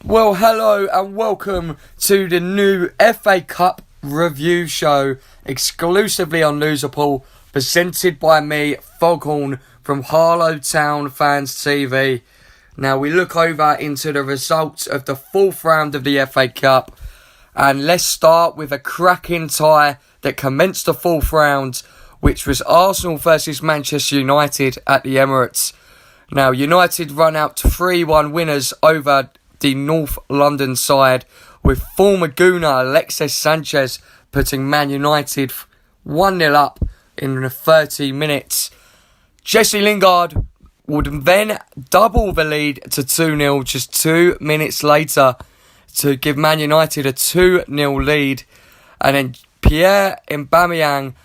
Well, hello and welcome to the new FA Cup review show exclusively on Loserpool, presented by me, Foghorn, from Harlow Town Fans TV. Now we look over into the results of the fourth round of the FA Cup, and let's start with a cracking tie that commenced the fourth round, which was Arsenal versus Manchester United at the Emirates. Now United run out 3-1 winners over the North London side, with former Gooner Alexis Sanchez putting Man United 1-0 up in the 30 minutes. Jesse Lingard would then double the lead to 2-0 just 2 minutes later to give Man United a 2-0 lead. And then Pierre Aubameyang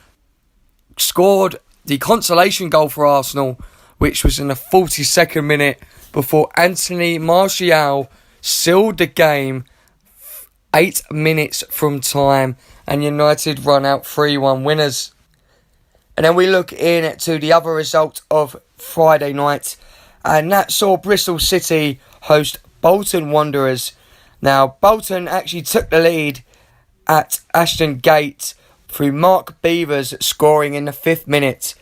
scored the consolation goal for Arsenal, which was in the 42nd minute, before Anthony Martial sealed the game 8 minutes from time, and United run out 3-1 winners. And then we look into the other result of Friday night, and that saw Bristol City host Bolton Wanderers. Now, Bolton actually took the lead at Ashton Gate through Mark Beavers scoring in the 5th minute,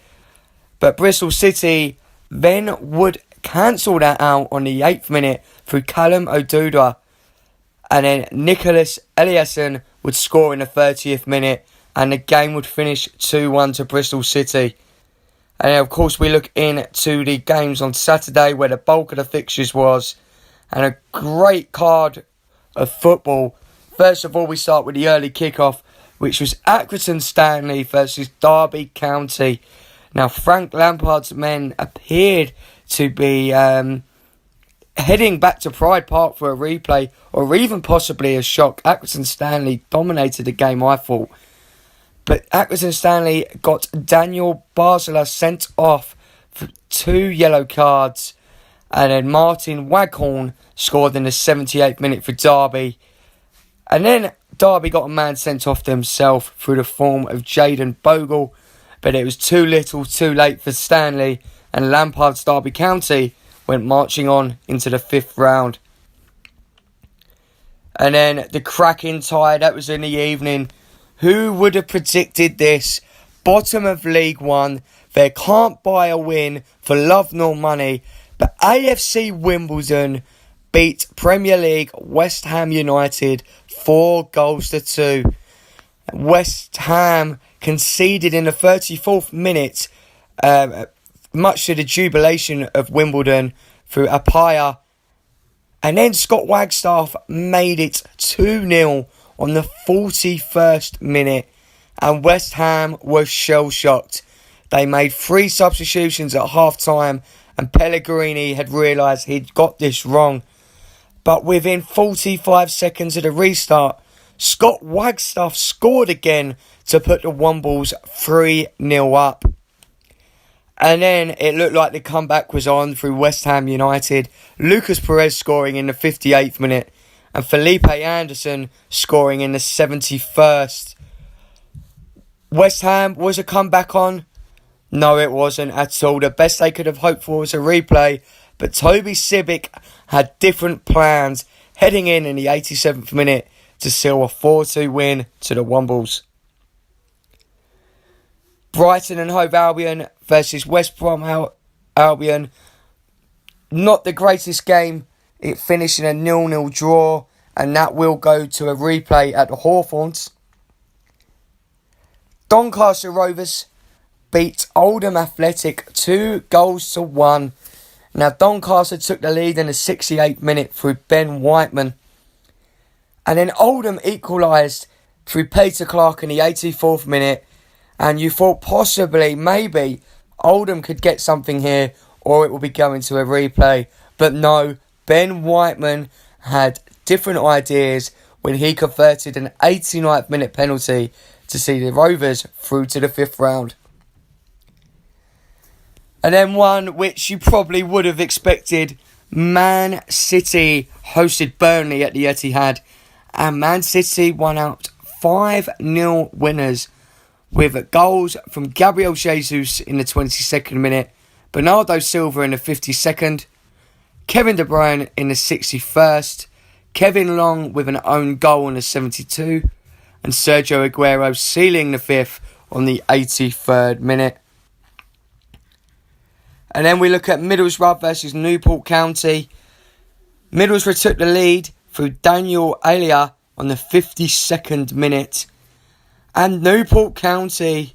but Bristol City then would cancel that out on the 8th minute through Callum Oduda, and then Nicholas Eliasson would score in the 30th minute, and the game would finish 2-1 to Bristol City. And then of course we look into the games on Saturday, where the bulk of the fixtures was, and a great card of football. First of all, we start with the early kickoff, which was Accrington Stanley versus Derby County. Now, Frank Lampard's men appeared to be heading back to Pride Park for a replay, or even possibly a shock. Accrington Stanley dominated the game, I thought. But Accrington Stanley got Daniel Barzala sent off for 2 yellow cards. And then Martin Waghorn scored in the 78th minute for Derby. And then Derby got a man sent off themselves through the form of Jayden Bogle. But it was too little, too late for Stanley, and Lampard's Derby County went marching on into the 5th round. And then the cracking tie, that was in the evening. Who would have predicted this? Bottom of League One, they can't buy a win for love nor money, but AFC Wimbledon beat Premier League West Ham United 4-2. West Ham conceded in the 34th minute, much to the jubilation of Wimbledon, through Apaya. And then Scott Wagstaff made it 2-0 on the 41st minute, and West Ham was shell-shocked. They made 3 substitutions at half-time, and Pellegrini had realised he'd got this wrong. But within 45 seconds of the restart, Scott Wagstaff scored again to put the Wombles 3-0 up. And then it looked like the comeback was on through West Ham United. Lucas Perez scoring in the 58th minute, and Felipe Anderson scoring in the 71st. West Ham, was a comeback on? No, it wasn't at all. The best they could have hoped for was a replay, but Toby Sibic had different plans, heading in the 87th minute to seal a 4-2 win to the Wombles. Brighton and Hove Albion versus West Brom Albion. Not the greatest game. It finished in a 0-0 draw, and that will go to a replay at the Hawthorns. Doncaster Rovers beat Oldham Athletic 2-1. Now Doncaster took the lead in the 68th minute through Ben Whiteman. And then Oldham equalised through Peter Clark in the 84th minute. And you thought possibly, maybe, Oldham could get something here, or it will be going to a replay. But no, Ben Whiteman had different ideas when he converted an 89th minute penalty to see the Rovers through to the 5th round. And then one which you probably would have expected, Man City hosted Burnley at the Etihad, and Man City won out 5-0 winners, with goals from Gabriel Jesus in the 22nd minute, Bernardo Silva in the 52nd, Kevin De Bruyne in the 61st, Kevin Long with an own goal on the 72, and Sergio Aguero sealing the fifth on the 83rd minute. And then we look at Middlesbrough versus Newport County. Middlesbrough took the lead through Daniel Alia on the 52nd minute. And Newport County,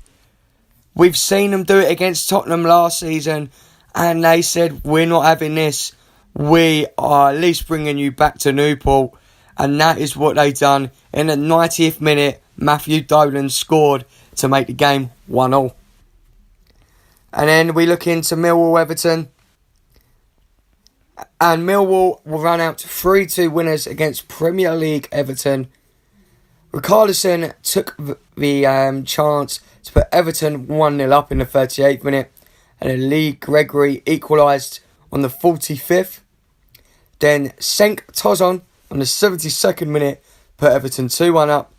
we've seen them do it against Tottenham last season, and they said, we're not having this. We are at least bringing you back to Newport. And that is what they done. In the 90th minute, Matthew Dolan scored to make the game 1-1. And then we look into Millwall Everton. And Millwall will run out 3-2 winners against Premier League Everton. Richarlison took the chance to put Everton 1-0 up in the 38th minute. And then Lee Gregory equalised on the 45th. Then Cenk Tosun on the 72nd minute put Everton 2-1 up.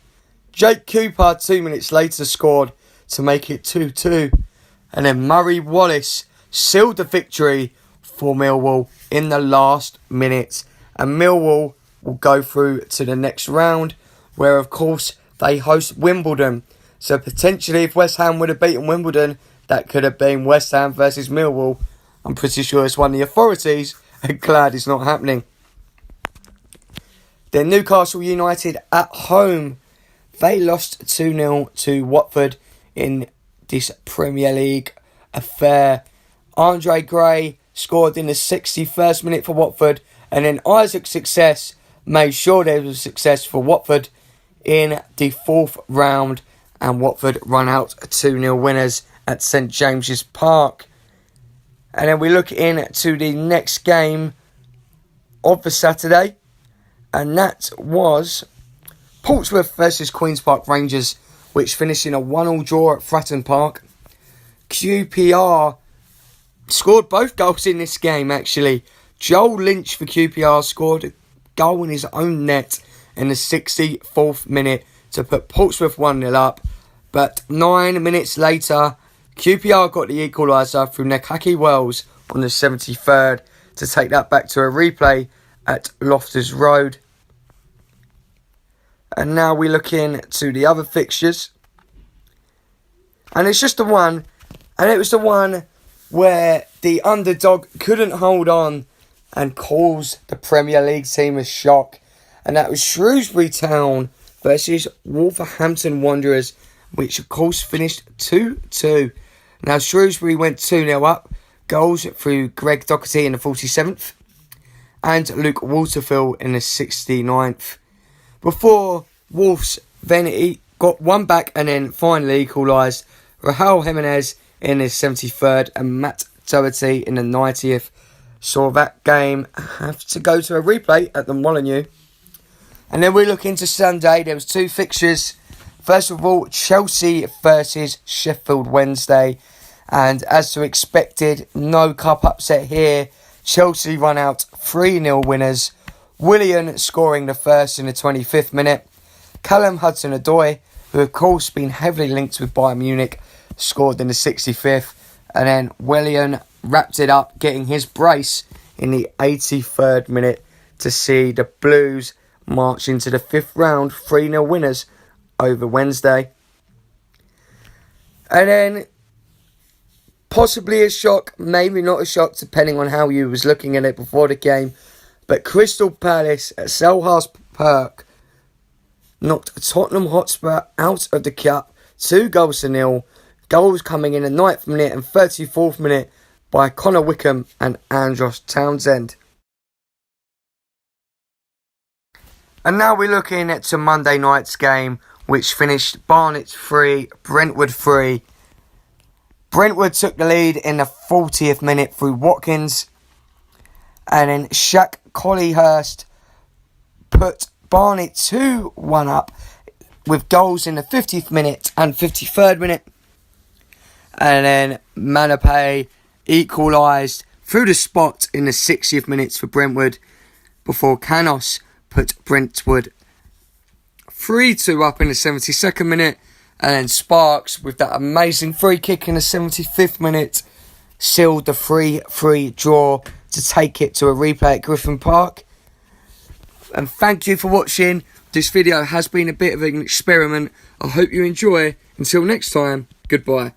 Jake Cooper 2 minutes later scored to make it 2-2. And then Murray Wallace sealed the victory for Millwall in the last minute. And Millwall will go through to the next round, where of course they host Wimbledon. So potentially if West Ham would have beaten Wimbledon, that could have been West Ham versus Millwall. I'm pretty sure it's one of the authorities are glad it's not happening. Then Newcastle United at home. They lost 2-0 to Watford in this Premier League affair. Andre Gray scored in the 61st minute for Watford. And then Isaac's success made sure there was success for Watford in the fourth round. And Watford run out 2-0 winners at St James's Park. And then we look into the next game of the Saturday. And that was Portsmouth versus Queen's Park Rangers, which finished in a 1-1 draw at Fratton Park. QPR scored both goals in this game, actually. Joel Lynch for QPR scored a goal in his own net in the 64th minute to put Portsmouth 1-0 up. But 9 minutes later, QPR got the equaliser through Nakaki Wells on the 73rd to take that back to a replay at Loftus Road. And now we look into the other fixtures. And it's just the one, and it was the one where the underdog couldn't hold on and caused the Premier League team a shock. And that was Shrewsbury Town versus Wolverhampton Wanderers, which of course finished 2-2. Now Shrewsbury went 2-0 up. Goals through Greg Doherty in the 47th and Luke Waterfield in the 69th. Before Wolves then got one back and then finally equalised. Raul Jimenez in the 73rd and Matt Doherty in the 90th saw that game have to go to a replay at the Molineux. And then we look into Sunday. There was two fixtures. First of all, Chelsea versus Sheffield Wednesday. And as to expected, no cup upset here. Chelsea run out 3-0 winners. Willian scoring the first in the 25th minute. Callum Hudson-Odoi, who of course been heavily linked with Bayern Munich, scored in the 65th. And then Willian wrapped it up, getting his brace in the 83rd minute to see the Blues march into the fifth round, 3-0 winners over Wednesday. And then possibly a shock, maybe not a shock, depending on how you was looking at it before the game. But Crystal Palace at Selhurst Park knocked Tottenham Hotspur out of the cup, 2-0. Goals coming in the 9th minute and 34th minute by Connor Wickham and Andros Townsend. And now we're looking at Monday night's game, which finished Barnet 3, Brentwood 3. Brentwood took the lead in the 40th minute through Watkins. And then Shaq Collyhurst put Barnet 2-1 up with goals in the 50th minute and 53rd minute. And then Manapay equalised through the spot in the 60th minutes for Brentwood before Canos put Brentwood 3-2 up in the 72nd minute. And then Sparks, with that amazing free kick in the 75th minute, sealed the 3-3 draw to take it to a replay at Griffin Park. And thank you for watching. This video has been a bit of an experiment. I hope you enjoy. Until next time, goodbye.